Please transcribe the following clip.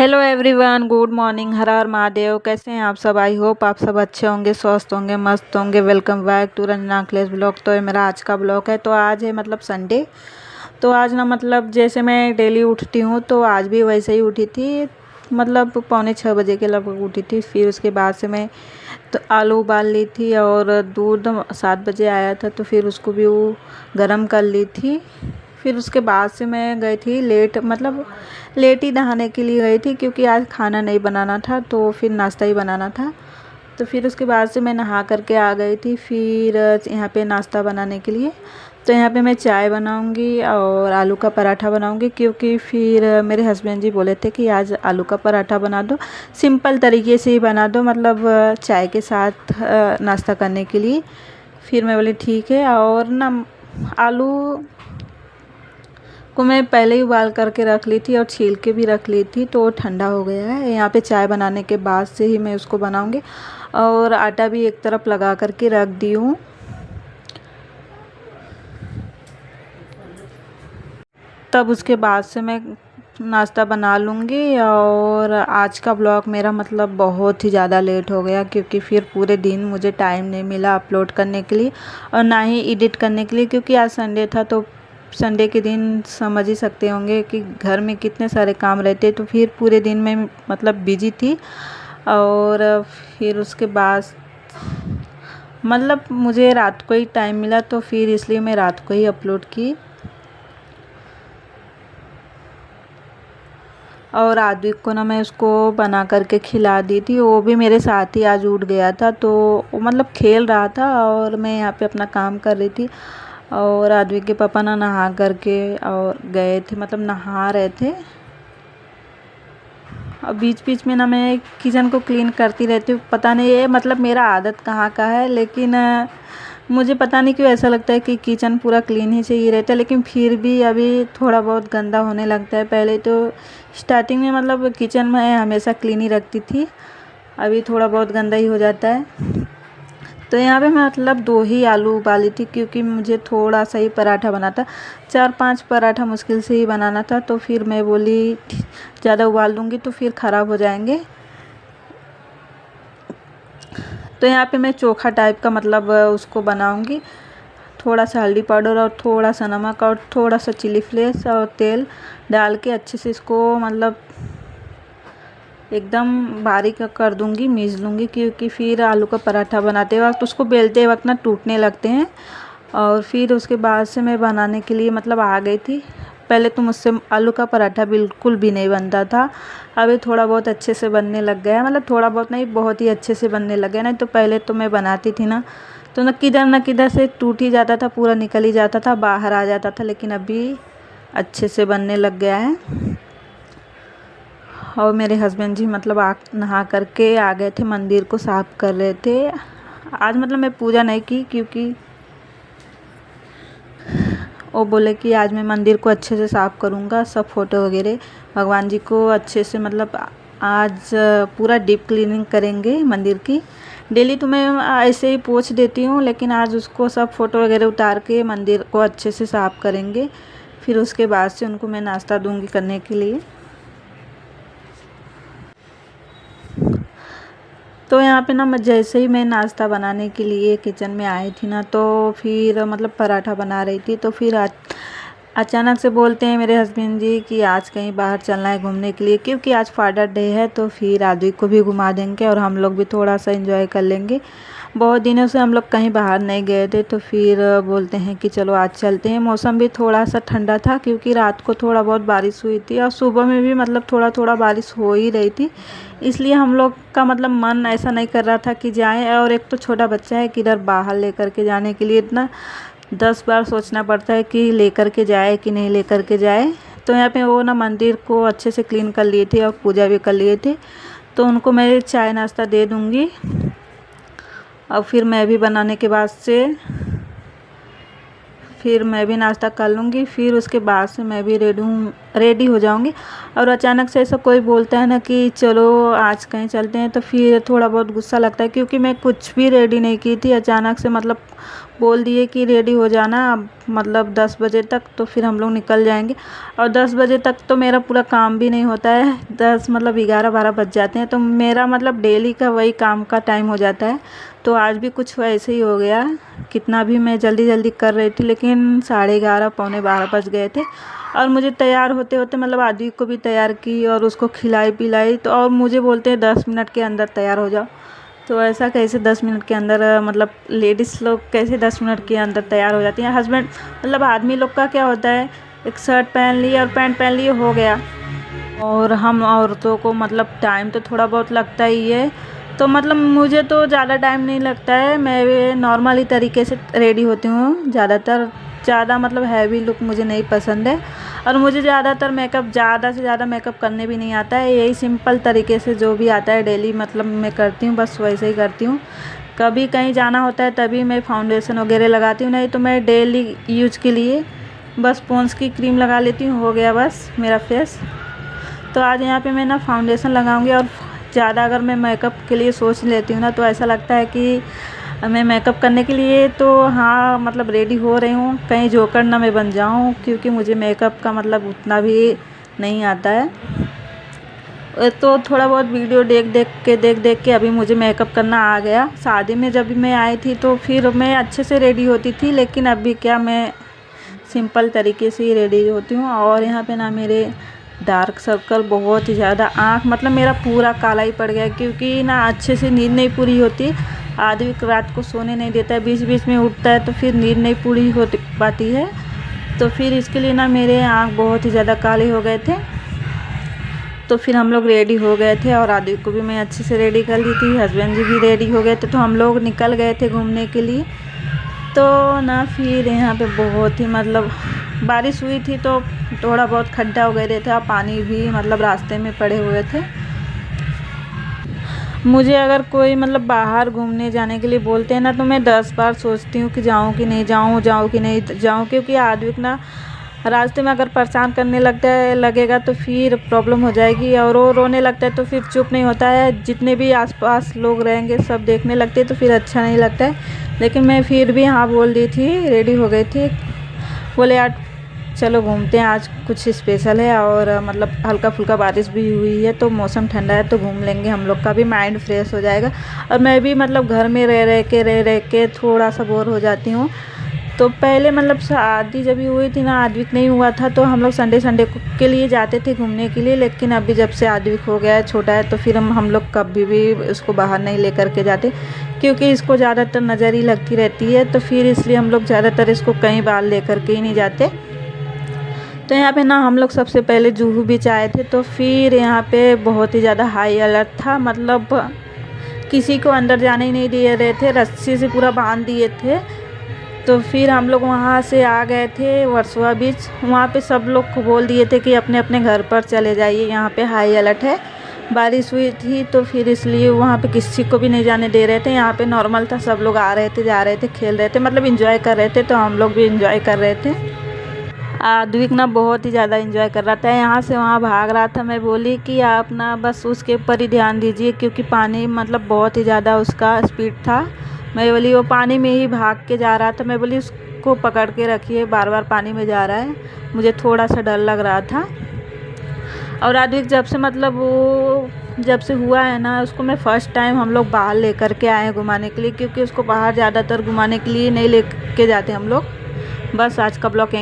Hello everyone, good morning. Har Har Mahadev. कैसे हैं आप सब? आई होप आप सब अच्छे होंगे, स्वस्थ होंगे, मस्त होंगे। Welcome back to Ranjana class blog. तो ये मेरा आज का ब्लॉग है। तो आज है मतलब संडे। तो आज ना मतलब जैसे मैं डेली उठती हूँ तो आज भी वैसे ही उठी थी। मतलब 5:45 बजे के लगभग उठी थी। फिर उसके बाद से मैं तो आलू उबाल ली थी और दूध 7 बजे आया था तो फिर उसको भी वो गर्म कर ली थी। फिर उसके बाद से मैं गई थी लेट, मतलब लेट ही नहाने के लिए गई थी क्योंकि आज खाना नहीं बनाना था तो फिर नाश्ता ही बनाना था। तो फिर उसके बाद से मैं नहा करके आ गई थी फिर यहाँ पे नाश्ता बनाने के लिए। तो यहाँ पे मैं चाय बनाऊंगी और आलू का पराठा बनाऊंगी क्योंकि फिर मेरे हस्बैंड जी बोले थे कि आज आलू का पराठा बना दो, सिंपल तरीके से ही बना दो, मतलब चाय के साथ नाश्ता करने के लिए। फिर मैं बोली ठीक है। और ना आलू को मैं पहले ही उबाल करके रख ली थी और छील के भी रख ली थी तो ठंडा हो गया है। यहाँ पे चाय बनाने के बाद से ही मैं उसको बनाऊंगी। और आटा भी एक तरफ लगा करके रख दी हूँ। तब उसके बाद से मैं नाश्ता बना लूँगी। और आज का ब्लॉग मेरा मतलब बहुत ही ज़्यादा लेट हो गया क्योंकि फिर पूरे दिन मुझे टाइम नहीं मिला अपलोड करने के लिए और ना ही एडिट करने के लिए, क्योंकि आज संडे था। तो संडे के दिन समझ ही सकते होंगे कि घर में कितने सारे काम रहते। तो फिर पूरे दिन में मतलब बिजी थी। और फिर उसके बाद मतलब मुझे रात को ही टाइम मिला तो फिर इसलिए मैं रात को ही अपलोड की। और आदि को ना मैं उसको बना करके खिला दी थी। वो भी मेरे साथ ही आज उठ गया था तो वो मतलब खेल रहा था और मैं यहाँ पे अपना काम कर रही थी। और आदि के पापा ना नहा करके और गए थे, मतलब नहा रहे थे। और बीच बीच में ना मैं किचन को क्लीन करती रहती हूँ। पता नहीं ये मतलब मेरा आदत कहाँ का है, लेकिन मुझे पता नहीं क्यों ऐसा लगता है कि किचन पूरा क्लीन ही चाहिए रहता है, लेकिन फिर भी अभी थोड़ा बहुत गंदा होने लगता है। पहले तो स्टार्टिंग में मतलब किचन में हमेशा क्लीन ही रखती थी, अभी थोड़ा बहुत गंदा ही हो जाता है। तो यहाँ पे मैं मतलब 2 ही आलू उबाली थी क्योंकि मुझे थोड़ा सा ही पराठा बना था। 4-5 पराठा मुश्किल से ही बनाना था। तो फिर मैं बोली ज़्यादा उबाल दूँगी तो फिर ख़राब हो जाएंगे। तो यहाँ पे मैं चोखा टाइप का मतलब उसको बनाऊँगी। थोड़ा सा हल्दी पाउडर और थोड़ा सा नमक और थोड़ा सा चिली फ्लेक्स और तेल डाल के अच्छे से इसको मतलब एकदम बारीक कर दूंगी, मीस लूँगी, क्योंकि फिर आलू का पराठा बनाते वक्त उसको बेलते वक्त ना टूटने लगते हैं। और फिर उसके बाद से मैं बनाने के लिए मतलब आ गई थी। पहले तो मुझसे आलू का पराठा बिल्कुल भी नहीं बनता था, अभी थोड़ा बहुत अच्छे से बनने लग गया, मतलब थोड़ा बहुत नहीं, बहुत ही अच्छे से बनने लग गया। नहीं तो पहले तो मैं बनाती थी ना तो न किधर से टूट ही जाता था, पूरा निकल ही जाता था, बाहर आ जाता था। लेकिन अभी अच्छे से बनने लग गया है। और मेरे हस्बैंड जी मतलब नहा करके आ गए थे, मंदिर को साफ़ कर रहे थे। आज मतलब मैं पूजा नहीं की क्योंकि वो बोले कि आज मैं मंदिर को अच्छे से साफ़ करूँगा, सब फ़ोटो वगैरह भगवान जी को अच्छे से, मतलब आज पूरा डीप क्लीनिंग करेंगे मंदिर की। डेली तो मैं ऐसे ही पोंछ देती हूँ, लेकिन आज उसको सब फ़ोटो वगैरह उतार के मंदिर को अच्छे से साफ़ करेंगे। फिर उसके बाद से उनको मैं नाश्ता दूँगी करने के लिए। तो यहाँ पे ना मैं जैसे ही मैं नाश्ता बनाने के लिए किचन में आई थी ना तो फिर मतलब पराठा बना रही थी। तो फिर अचानक से बोलते हैं मेरे हस्बैंड जी कि आज कहीं बाहर चलना है घूमने के लिए, क्योंकि आज फादर डे है। तो फिर आदि को भी घुमा देंगे और हम लोग भी थोड़ा सा एंजॉय कर लेंगे। बहुत दिनों से हम लोग कहीं बाहर नहीं गए थे तो फिर बोलते हैं कि चलो आज चलते हैं। मौसम भी थोड़ा सा ठंडा था क्योंकि रात को थोड़ा बहुत बारिश हुई थी और सुबह में भी मतलब थोड़ा थोड़ा बारिश हो ही रही थी। इसलिए हम लोग का मतलब मन ऐसा नहीं कर रहा था कि जाएं। और एक तो छोटा बच्चा है, किधर बाहर लेकर के जाने के लिए इतना 10 बार सोचना पड़ता है कि लेकर के जाए कि नहीं लेकर के जाए। तो यहाँ पे वो ना मंदिर को अच्छे से क्लीन कर लिए थे और पूजा भी कर लिए थे। तो उनको मैं चाय नाश्ता दे दूँगी और फिर मैं भी बनाने के बाद से फिर मैं भी नाश्ता कर लूँगी, फिर उसके बाद से मैं भी रेडी हो जाऊँगी। और अचानक से ऐसा कोई बोलता है ना कि चलो आज कहीं चलते हैं, तो फिर थोड़ा बहुत गुस्सा लगता है, क्योंकि मैं कुछ भी रेडी नहीं की थी। अचानक से मतलब बोल दिए कि रेडी हो जाना मतलब 10 बजे तक, तो फिर हम लोग निकल जाएंगे। और 10 बजे तक तो मेरा पूरा काम भी नहीं होता है, 10 मतलब 11-12 बज जाते हैं, तो मेरा मतलब डेली का वही काम का टाइम हो जाता है। तो आज भी कुछ वैसे ही हो गया, कितना भी मैं जल्दी जल्दी कर रही थी, लेकिन 11:30 पौने 12 बज गए थे। और मुझे तैयार होते होते मतलब आदि को भी तैयार की और उसको खिलाई पिलाई, तो और मुझे बोलते हैं 10 मिनट के अंदर तैयार हो जाओ। तो ऐसा कैसे 10 मिनट के अंदर, मतलब लेडीज़ लोग कैसे 10 मिनट के अंदर तैयार हो जाती हैं। हस्बैंड मतलब आदमी लोग का क्या होता है, एक शर्ट पहन ली और पैंट पहन लिए, हो गया। और हम औरतों को मतलब टाइम तो थोड़ा बहुत लगता ही है। तो मतलब मुझे तो ज़्यादा टाइम नहीं लगता है, मैं नॉर्मली तरीके से रेडी होती हूँ ज़्यादा मतलब हैवी लुक मुझे नहीं पसंद है। और मुझे ज़्यादा से ज़्यादा मेकअप करने भी नहीं आता है, यही सिंपल तरीके से जो भी आता है डेली मतलब मैं करती हूँ, बस वैसे ही करती हूँ। कभी कहीं जाना होता है तभी मैं फाउंडेशन वगैरह लगाती हूँ, नहीं तो मैं डेली यूज के लिए बस पॉन्ड्स की क्रीम लगा लेती हूँ, हो गया बस मेरा फेस। तो आज यहाँ पे मैं ना फाउंडेशन लगाऊंगी। और ज़्यादा अगर मैं मेकअप के लिए सोच लेती हूँ ना, तो ऐसा लगता है कि मैं मेकअप करने के लिए तो हाँ मतलब रेडी हो रही हूँ, कहीं जोकर ना मैं बन जाऊँ, क्योंकि मुझे मेकअप का मतलब उतना भी नहीं आता है। तो थोड़ा बहुत वीडियो देख के अभी मुझे मेकअप करना आ गया। शादी में जब भी मैं आई थी तो फिर मैं अच्छे से रेडी होती थी, लेकिन अभी क्या, मैं सिंपल तरीके से ही रेडी होती हूँ। और यहाँ पे ना मेरे डार्क सर्कल बहुत ही ज़्यादा, आँख मतलब मेरा पूरा काला ही पड़ गया, क्योंकि ना अच्छे से नींद नहीं पूरी होती। आदमी रात को सोने नहीं देता है, बीच बीच में उठता है, तो फिर नींद नहीं पूरी हो पाती है। तो फिर इसके लिए ना मेरे आँख बहुत ही ज़्यादा काले हो गए थे। तो फिर हम लोग रेडी हो गए थे और आदि को भी मैं अच्छे से रेडी कर ली थी, हस्बैंड जी भी रेडी हो गए थे, तो हम लोग निकल गए थे घूमने के लिए। तो ना फिर यहाँ पे बहुत ही मतलब बारिश हुई थी, तो थोड़ा बहुत खड्डा वगैरह था, पानी भी मतलब रास्ते में पड़े हुए थे। मुझे अगर कोई मतलब बाहर घूमने जाने के लिए बोलते हैं ना, तो मैं 10 बार सोचती हूँ कि जाऊँ कि नहीं जाऊँ, क्योंकि आदमी ना रास्ते में अगर परेशान करने लगेगा तो फिर प्रॉब्लम हो जाएगी। और वो रोने लगता है तो फिर चुप नहीं होता है, जितने भी आसपास लोग रहेंगे सब देखने लगते हैं, तो फिर अच्छा नहीं लगता है। लेकिन मैं फिर भी हाँ बोल दी थी, रेडी हो गई थी, बोले यार चलो घूमते हैं, आज कुछ स्पेशल है। और मतलब हल्का फुल्का बारिश भी हुई है, तो मौसम ठंडा है, तो घूम लेंगे, हम लोग का भी माइंड फ्रेश हो जाएगा। और मैं भी मतलब घर में रह रह के थोड़ा सा बोर हो जाती हूँ। तो पहले मतलब शादी जब भी हुई थी ना, आद्विक नहीं हुआ था, तो हम लोग संडे के लिए जाते थे घूमने के लिए। लेकिन अभी जब से आद्विक हो गया है, छोटा है, तो फिर हम लोग कभी भी उसको बाहर नहीं लेकर के जाते, क्योंकि इसको ज़्यादातर नज़र ही लगती रहती है। तो फिर इसलिए हम लोग ज़्यादातर इसको कहीं बाहर लेकर के ही नहीं जाते। तो यहाँ पे ना हम लोग सबसे पहले जुहू बीच आए थे। तो फिर यहाँ पे बहुत ही ज़्यादा हाई अलर्ट था, मतलब किसी को अंदर जाने ही नहीं दे रहे थे, रस्सी से पूरा बांध दिए थे। तो फिर हम लोग वहाँ से आ गए थे वर्सोवा बीच, वहाँ पे सब लोग को बोल दिए थे कि अपने अपने घर पर चले जाइए, यहाँ पे हाई अलर्ट है। बारिश हुई थी तो फिर इसलिए वहाँ पे किसी को भी नहीं जाने दे रहे थे। यहाँ पे नॉर्मल था, सब लोग आ रहे थे, जा रहे थे, खेल रहे थे, मतलब इंजॉय कर रहे थे। तो हम लोग भी इंजॉय कर रहे थे। आद्विक ना बहुत ही ज़्यादा इंजॉय कर रहा था, यहाँ से वहाँ भाग रहा था। मैं बोली कि आप ना बस उसके ऊपर ही ध्यान दीजिए, क्योंकि पानी मतलब बहुत ही ज़्यादा उसका स्पीड था। मैं बोली वो पानी में ही भाग के जा रहा था, मैं बोली उसको पकड़ के रखिए, बार बार पानी में जा रहा है, मुझे थोड़ा सा डर लग रहा था। और आद्विक जब से हुआ है ना, उसको मैं फ़र्स्ट टाइम हम लोग बाहर लेकर के आए हैं घुमाने के लिए, क्योंकि उसको बाहर ज़्यादातर घुमाने के लिए नहीं लेके जाते हम लोग। बस आज का ब्लॉग यहीं